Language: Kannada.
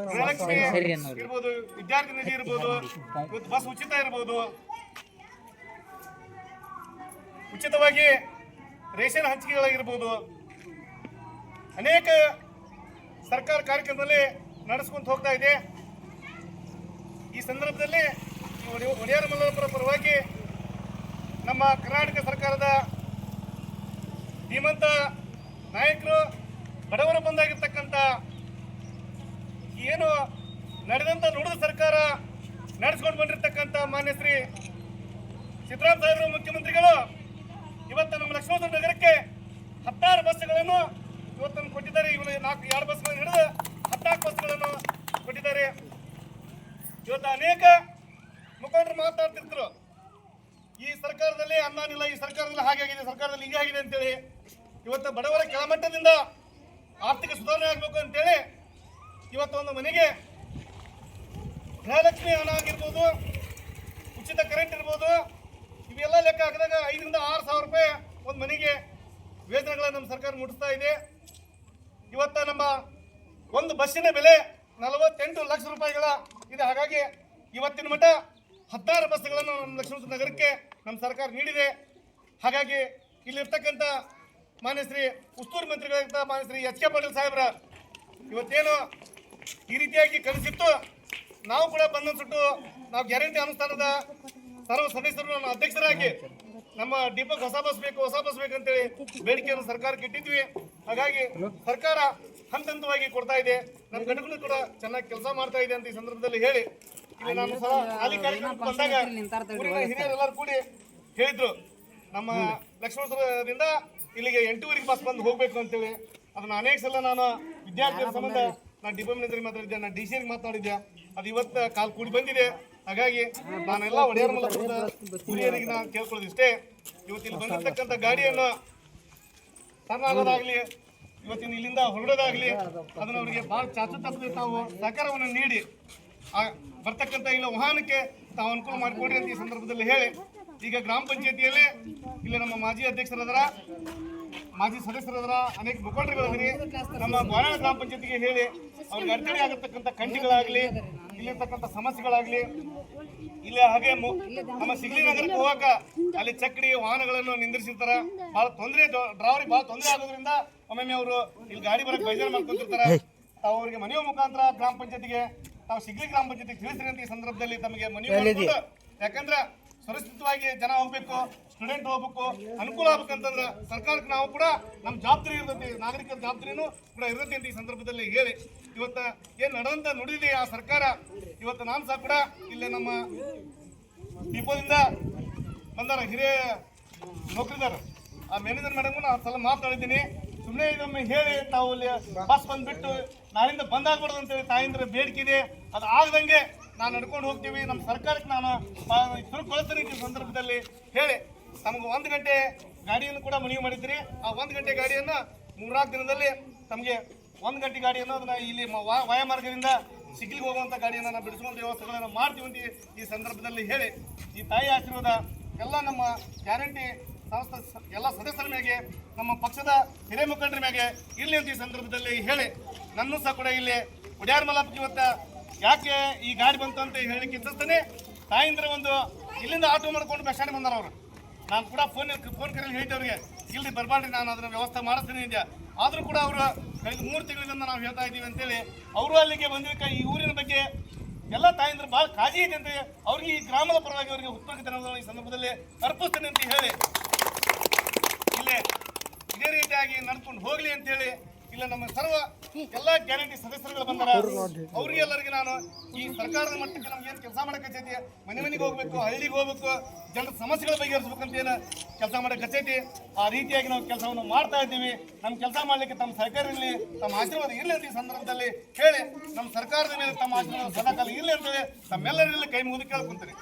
ಗೃಹಲಕ್ಷ್ಮಿ ಇರ್ಬೋದು, ವಿದ್ಯಾರ್ಥಿ ನಿಧಿ ಇರ್ಬೋದು, ಇವತ್ತು ಬಸ್ ಉಚಿತ ಇರ್ಬೋದು, ಉಚಿತವಾಗಿ ರೇಷನ್ ಹಂಚಿಕೆಗಳಾಗಿರ್ಬೋದು, ಅನೇಕ ಸರ್ಕಾರ ಕಾರ್ಯಕ್ರಮದಲ್ಲಿ ನಡೆಸ್ಕೊಂತ ಹೋಗ್ತಾ ಇದೆ. ಈ ಸಂದರ್ಭದಲ್ಲಿ ಒಡೆಯರ್ ಮಲ್ಲಪುರ ಪರವಾಗಿ ನಮ್ಮ ಕರ್ನಾಟಕ ಸರ್ಕಾರದ ಧೀಮಂತ ನಾಯಕರು, ಬಡವರ ಬಂದಾಗಿರ್ತಕ್ಕಂಥ ಏನು ನಡೆದಂತ ನುಡಿದ ಸರ್ಕಾರ ನಡೆಸ್ಕೊಂಡು ಬಂದಿರತಕ್ಕಂಥ ಮಾನ್ಯ ಶ್ರೀ ಸಿದ್ದರಾಮಯ್ಯ ಸಾಹೇಬರು ಮುಖ್ಯಮಂತ್ರಿಗಳು ಇವತ್ತು ನಮ್ಮ ಲಕ್ಷ್ಮಣ ನಗರಕ್ಕೆ 16 ಬಸ್ಗಳನ್ನು ಇವತ್ತನ್ನು ಕೊಟ್ಟಿದ್ದಾರೆ. ಇವರು 2 ಬಸ್ಗಳನ್ನು ಹಿಡಿದು 14 ಬಸ್ಗಳನ್ನು ಕೊಟ್ಟಿದ್ದಾರೆ. ಇವತ್ತು ಅನೇಕ ಮುಖಂಡರು ಮಾತಾಡ್ತಿರ್ತಾರೆ, ಈ ಸರ್ಕಾರದಲ್ಲಿ ಅನ್ನನಿಲ್ಲ, ಈ ಸರ್ಕಾರದಲ್ಲಿ ಹಾಗಾಗಿದೆ, ಸರ್ಕಾರದಲ್ಲಿ ಹೀಗಾಗಿದೆ ಅಂತೇಳಿ. ಇವತ್ತು ಬಡವರ ಕೆಳಮಟ್ಟದಿಂದ ಆರ್ಥಿಕ ಸುಧಾರಣೆ ಆಗಬೇಕು ಅಂತೇಳಿ ಇವತ್ತು ಒಂದು ಮನೆಗೆ ಗೃಹಲಕ್ಷ್ಮಿ ಹಣ ಆಗಿರ್ಬೋದು, ಉಚಿತ ಕರೆಂಟ್ ಇರ್ಬೋದು, ಇವೆಲ್ಲ ಲೆಕ್ಕ ಹಾಕಿದಾಗ 5,000 ರಿಂದ 6,000 ರೂಪಾಯಿ ಒಂದು ಮನೆಗೆ ವೇತನಗಳನ್ನು ನಮ್ಮ ಸರ್ಕಾರ ಮುಟ್ಟಿಸ್ತಾ ಇದೆ. ಇವತ್ತು ನಮ್ಮ ಒಂದು ಬಸ್ಸಿನ ಬೆಲೆ 48 ಲಕ್ಷ ರೂಪಾಯಿಗಳ ಇದೆ. ಹಾಗಾಗಿ ಇವತ್ತಿನ ಮಟ್ಟ 16 ಬಸ್ಗಳನ್ನು ನಮ್ಮ ಲಕ್ಷ್ಮಣ ನಗರಕ್ಕೆ ನಮ್ಮ ಸರ್ಕಾರ ನೀಡಿದೆ. ಹಾಗಾಗಿ ಇಲ್ಲಿರ್ತಕ್ಕಂಥ ಮಾನ್ಯ ಶ್ರೀ ಉಸ್ತುವಾರಿ ಮಂತ್ರಿಗಳಾಗಿದ್ದ ಮಾನ್ಯ ಶ್ರೀ ಎಚ್ ಕೆ ಪಾಟೀಲ್ ಸಾಹೇಬ್ರ ಇವತ್ತೇನು ಈ ರೀತಿಯಾಗಿ ಕಳಿಸಿತ್ತು, ನಾವು ಕೂಡ ಬಂದನ್ಸುಟ್ಟು ನಾವು ಗ್ಯಾರಂಟಿ ಅನುಷ್ಠಾನದ ಸರ್ವ ಸದಸ್ಯರು ನಮ್ಮ ಅಧ್ಯಕ್ಷರಾಗಿ ನಮ್ಮ ಡಿಪೋಗೆ ಹೊಸ ಬಸ್ ಬೇಕಂತೇಳಿ ಬೇಡಿಕೆಯನ್ನು ಸರ್ಕಾರಕ್ಕೆ ಇಟ್ಟಿದ್ವಿ. ಹಾಗಾಗಿ ಸರ್ಕಾರ ಹಂತ ಹಂತವಾಗಿ ಕೊಡ್ತಾ ಇದೆ. ನಮ್ಮ ಘಟಕಗಳು ಕೂಡ ಚೆನ್ನಾಗಿ ಕೆಲಸ ಮಾಡ್ತಾ ಇದೆ ಅಂತ ಈ ಸಂದರ್ಭದಲ್ಲಿ ಹೇಳಿ, ಇಲ್ಲಿ ನಾನು ಸಹ ಖಾಲಿ ಕಾರ್ಯಕ್ರಮಕ್ಕೆ ಬಂದಾಗ ಊರಿನ ಹಿರಿಯರೆಲ್ಲರೂ ಕೂಡಿ ಹೇಳಿದ್ರು, ನಮ್ಮ ಲಕ್ಷ್ಮಣದಿಂದ ಇಲ್ಲಿಗೆ 8:30 ಬಸ್ ಬಂದು ಹೋಗ್ಬೇಕು ಅಂತೇಳಿ. ಅದನ್ನ ಅನೇಕ ಸಲ ನಾನು ವಿದ್ಯಾರ್ಥಿಗಳ ಸಂಬಂಧ ನಾನು ಡಿಪೋ ಮ್ಯಾನೇಜರ್ ಮಾತಾಡಿದ್ದೆ, ನಾನು ಡಿ ಸಿ ಮಾತಾಡಿದ್ದೆ. ಅದು ಇವತ್ತು ಕಾಲ್ ಕೂಡಿ ಬಂದಿದೆ. ಹಾಗಾಗಿ ನಾನೆಲ್ಲ ಒಡೆಯರ್ ಮಲ್ಲಪುರದ ಹಿರಿಯರಿಗೆ ನಾನು ಕೇಳ್ಕೊಳ್ಳೋದು ಇಷ್ಟೇ, ಇವತ್ತು ಇಲ್ಲಿ ಬಂದಿರ್ತಕ್ಕಂಥ ಗಾಡಿಯನ್ನು ತರಲಾಗೋದಾಗ್ಲಿ, ಇವತ್ತಿನ ಇಲ್ಲಿಂದ ಹೊರಡೋದಾಗ್ಲಿ, ಅದನ್ನ ಅವರಿಗೆ ಭಾಳ ಚಾಚು ತಪ್ಪದೆ ತಾವು ಸಹಕಾರವನ್ನು ನೀಡಿ ಬರ್ತಕ್ಕಂಥ ಇಲ್ಲ ವಾಹನಕ್ಕೆ ತಾವು ಅನುಕೂಲ ಮಾಡಿಕೊಡ್ರಿ ಅಂತ ಈ ಸಂದರ್ಭದಲ್ಲಿ ಹೇಳಿ, ಈಗ ಗ್ರಾಮ ಪಂಚಾಯತಿಯಲ್ಲಿ ಇಲ್ಲಿ ನಮ್ಮ ಮಾಜಿ ಅಧ್ಯಕ್ಷರಾದ್ರ, ಮಾಜಿ ಸದಸ್ಯರಾದ್ರ, ಅನೇಕ ಮುಖಂಡರುಗಳಿದ್ರಿ. ನಮ್ಮ ಗೋಯಾಳ ಗ್ರಾಮ ಪಂಚಾಯತಿಗೆ ಹೇಳಿ ಅವ್ರಿಗೆ ಅಡಚಣೆ ಆಗಿರ್ತಕ್ಕಂಥ ಕಂಟಿಗಳಾಗಲಿ, ಇಲ್ಲಿರ್ತಕ್ಕಂಥ ಸಮಸ್ಯೆಗಳಾಗಲಿ, ಇಲ್ಲಿ ಹಾಗೆ ನಮ್ಮ ಸಿಗ್ಲಿ ನಗರಕ್ಕೆ ಹೋಗಾಕ ಅಲ್ಲಿ ಚಕ್ಡಿ ವಾಹನಗಳನ್ನು ನಿಂದಿರಿಸಿರ್ತಾರ. ಭಾಳ ತೊಂದರೆ, ಡ್ರೈವರಿಗೆ ಭಾಳ ತೊಂದರೆ ಆಗೋದ್ರಿಂದ ಒಮ್ಮೊಮ್ಮೆ ಅವರು ಇಲ್ಲಿ ಗಾಡಿ ಬರಕ್ಕೆ ಬೇಜಾರು ಮಾಡ್ಕೊಂತಿರ್ತಾರೆ. ತಾವು ಅವರಿಗೆ ಮನೆಯ ಮುಖಾಂತರ ಗ್ರಾಮ ಪಂಚಾಯತಿಗೆ ತಾವು ಸಿಗ್ಲಿ ಗ್ರಾಮ ಪಂಚಾಯತಿಗೆ ತಿಳಿಸ್ರಿ ಅಂತ ಈ ಸಂದರ್ಭದಲ್ಲಿ ತಮಗೆ ಮನವಿ. ಯಾಕಂದ್ರೆ ಸುರಕ್ಷಿತವಾಗಿ ಜನ ಹೋಗ್ಬೇಕು, ಸ್ಟೂಡೆಂಟ್ ಹೋಗ್ಬೇಕು, ಅನುಕೂಲ ಆಗ್ಬೇಕಂತಂದ್ರೆ ಸರ್ಕಾರಕ್ಕೆ ನಾವು ಕೂಡ ನಮ್ಮ ಜವಾಬ್ದಾರಿ ಇರ್ತೈತಿ, ನಾಗರಿಕರ ಜವಾಬ್ದಾರಿನೂ ಕೂಡ ಇರ್ತೈತಿ ಅಂತ ಈ ಸಂದರ್ಭದಲ್ಲಿ ಹೇಳಿ, ಇವತ್ತು ಏನು ನಡೆದಂತ ನುಡಿದೆ ಆ ಸರ್ಕಾರ, ಇವತ್ತು ನಾನು ಸಹ ಕೂಡ ಇಲ್ಲಿ ನಮ್ಮ ಡಿಪೋದಿಂದ ಬಂದಾರ ಹಿರಿಯ ನೌಕರಿದಾರ, ಆ ಮ್ಯಾನೇಜರ್ ಮೇಡಮ್ ನಾನು ಸಲ ಮಾತಾಡಿದ್ದೀನಿ. ಸುಮ್ಮನೆ ಇದೊಮ್ಮೆ ಹೇಳಿ ತಾವು ಇಲ್ಲಿ ಬಸ್ ಬಂದ್ಬಿಟ್ಟು ನಾಳಿಂದ ಬಂದಾಗ್ಬಾರ್ದು ಅಂತೇಳಿ ತಾಯಿಂದ್ರ ಬೇಡಿಕೆ ಇದೆ. ಅದು ಆಗದಂಗೆ ನಾನು ನಡ್ಕೊಂಡು ಹೋಗ್ತೀವಿ. ನಮ್ಮ ಸರ್ಕಾರಕ್ಕೆ ನಾನು ತಿರುಕೊಳ್ತೀನಿ ಈ ಸಂದರ್ಭದಲ್ಲಿ ಹೇಳಿ, ನಮಗೆ 1 ಗಂಟೆ ಗಾಡಿಯನ್ನು ಕೂಡ ಮನವಿ ಮಾಡಿದ್ರಿ. ಆ 1 ಗಂಟೆ ಗಾಡಿಯನ್ನು 3-4 ದಿನದಲ್ಲಿ ತಮಗೆ 1 ಗಂಟೆ ಗಾಡಿಯನ್ನು ಅದನ್ನ ಇಲ್ಲಿ ವಾಯುಮಾರ್ಗದಿಂದ ಸಿಗ್ಲಿಗೆ ಹೋಗುವಂಥ ಗಾಡಿಯನ್ನು ನಾವು ಬಿಡಿಸುವಂಥ ವ್ಯವಸ್ಥೆಗಳನ್ನು ಮಾಡ್ತೀವಿ ಅಂತ ಈ ಸಂದರ್ಭದಲ್ಲಿ ಹೇಳಿ, ಈ ತಾಯಿ ಆಶೀರ್ವಾದ ಎಲ್ಲ ನಮ್ಮ ಗ್ಯಾರಂಟಿ ಸಂಸ್ಥೆ ಎಲ್ಲ ಸದಸ್ಯರ ಮ್ಯಾಗೆ, ನಮ್ಮ ಪಕ್ಷದ ಹಿರಿಯ ಮುಖಂಡರ ಮ್ಯಾಗೆ ಇರಲಿ ಅಂತ ಈ ಸಂದರ್ಭದಲ್ಲಿ ಹೇಳಿ, ನನ್ನೂ ಸಹ ಕೂಡ ಇಲ್ಲಿ ಒಡೆಯರ್ ಮಲ್ಲಪುರ ಇವತ್ತು ಯಾಕೆ ಈ ಗಾಡಿ ಬಂತು ಅಂತ ಹೇಳಿಕ್ಕೆ ಇಚ್ಛಿಸ್ತಾನೆ. ತಾಯಿಂದ್ರ ಒಂದು ಇಲ್ಲಿಂದ ಆಟೋ ಮಾಡ್ಕೊಂಡು ಬಸ್ ಸ್ಟ್ಯಾಂಡ್ ಬಂದಾರ ಅವರು. ನಾನು ಕೂಡ ಫೋನ್ ಕರೆಯಲ್ಲಿ ಹೇಳಿದ್ದೆ ಅವ್ರಿಗೆ, ಇಲ್ಲಿ ಬರಬಾರ್ದು, ನಾನು ಅದನ್ನ ವ್ಯವಸ್ಥೆ ಮಾಡಿಸ್ತೀನಿ ಇದೆ. ಆದರೂ ಕೂಡ ಅವರು ಕಳೆದ 3 ತಿಂಗಳಿಂದ ನಾವು ಹೇಳ್ತಾ ಇದ್ದೀವಿ ಅಂತೇಳಿ ಅವರು ಅಲ್ಲಿಗೆ ಬಂದಿದ್ದಕ್ಕೆ ಈ ಊರಿನ ಬಗ್ಗೆ ಎಲ್ಲ ತಾಯಿಂದ್ರ ಭಾಳ ಕಾಳಜಿ ಇದೆ ಅಂತ ಅವ್ರಿಗೆ ಈ ಗ್ರಾಮದ ಪರವಾಗಿ ಅವರಿಗೆ ಉತ್ತಮ ಈ ಸಂದರ್ಭದಲ್ಲಿ ಅರ್ಪಿಸ್ತೀನಿ ಅಂತ ಹೇಳಿ, ಇಲ್ಲೇ ಇದೇ ರೀತಿಯಾಗಿ ನಡ್ಕೊಂಡು ಹೋಗ್ಲಿ ಅಂತೇಳಿ ಇಲ್ಲ ನಮ್ಮ ಸರ್ವ ಎಲ್ಲ ಗ್ಯಾರಂಟಿ ಸದಸ್ಯರುಗಳು ಬಂದಾರ. ಅವ್ರಿಗೆ ಎಲ್ಲರಿಗೆ ನಾನು ಈ ಸರ್ಕಾರದ ಮಟ್ಟಕ್ಕೆ ನಮ್ಗೆ ಏನು ಕೆಲಸ ಮಾಡಕ್ಕೆ ಮನೆಗೆ ಹೋಗ್ಬೇಕು, ಹಳ್ಳಿಗೆ ಹೋಗ್ಬೇಕು, ಜನರ ಸಮಸ್ಯೆಗಳ ಬಗೆಹರಿಸ್ಬೇಕಂತ ಏನು ಕೆಲಸ ಮಾಡಕ್ಕೆ ಆ ರೀತಿಯಾಗಿ ನಾವು ಕೆಲಸವನ್ನು ಮಾಡ್ತಾ ಇದ್ದೀವಿ. ನಮ್ಮ ಕೆಲಸ ಮಾಡ್ಲಿಕ್ಕೆ ತಮ್ಮ ಸಹಕಾರ ಇರಲಿ, ತಮ್ಮ ಆಶೀರ್ವಾದ ಇರಲಿ ಅಂತ ಈ ಸಂದರ್ಭದಲ್ಲಿ ಹೇಳಿ, ನಮ್ಮ ಸರ್ಕಾರದ ಮೇಲೆ ತಮ್ಮ ಆಶೀರ್ವಾದ ಸದಾಕಾಲ ಇರಲಿ ಅಂತೇಳಿ ತಮ್ಮೆಲ್ಲರಲ್ಲಿ ಕೈ ಮುಗಿದು ಕೇಳ್ಕೊಂತೀನಿ.